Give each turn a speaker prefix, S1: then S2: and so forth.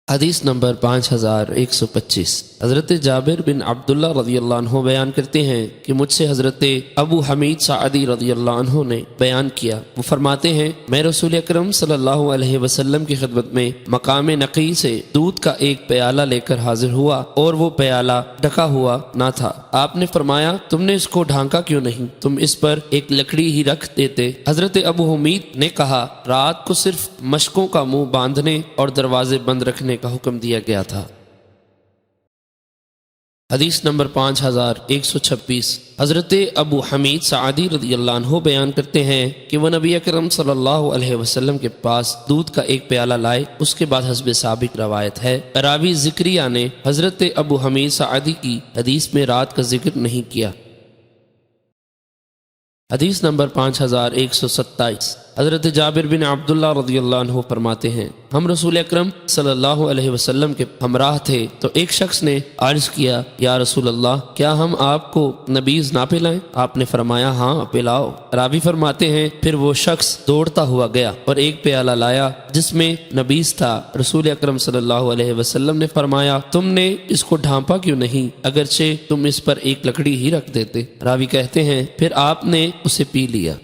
S1: حدیث نمبر 5125 حضرت جابر بن عبداللہ رضی اللہ عنہ بیان کرتے ہیں کہ مجھ سے حضرت ابو حمید سعدی رضی اللہ عنہ نے بیان کیا، وہ فرماتے ہیں میں رسول اکرم صلی اللہ علیہ وسلم کی خدمت میں مقام نقی سے دودھ کا ایک پیالہ لے کر حاضر ہوا اور وہ پیالہ ڈھکا ہوا نہ تھا۔ آپ نے فرمایا تم نے اس کو ڈھانکا کیوں نہیں؟ تم اس پر ایک لکڑی ہی رکھ دیتے۔ حضرت ابو حمید نے کہا رات کو صرف مشکوں کا منہ باندھنے اور دروازے بند رکھنے کا حکم دیا گیا تھا۔ حدیث نمبر 5126 حضرت ابو حمید سعدی رضی اللہ عنہ بیان کرتے ہیں کہ وہ نبی اکرم صلی اللہ علیہ وسلم کے پاس دودھ کا ایک پیالہ لائے۔ اس کے بعد حسب سابق روایت ہے راوی ذکریہ نے حضرت ابو حمید سعدی کی حدیث میں رات کا ذکر نہیں کیا۔ حدیث نمبر 5127 حضرت جابر بن عبداللہ رضی اللہ عنہ فرماتے ہیں ہم رسول اکرم صلی اللہ علیہ وسلم کے ہمراہ تھے تو ایک شخص نے عرض کیا یا رسول اللہ کیا ہم آپ کو نبیذ نہ پلائیں؟ آپ نے فرمایا ہاں پلاؤ۔ راوی فرماتے ہیں پھر وہ شخص دوڑتا ہوا گیا اور ایک پیالہ لایا جس میں نبیذ تھا۔ رسول اکرم صلی اللہ علیہ وسلم نے فرمایا تم نے اس کو ڈھانپا کیوں نہیں؟ اگرچہ تم اس پر ایک لکڑی ہی رکھ دیتے۔ راوی کہتے ہیں پھر آپ نے اسے پی لیا۔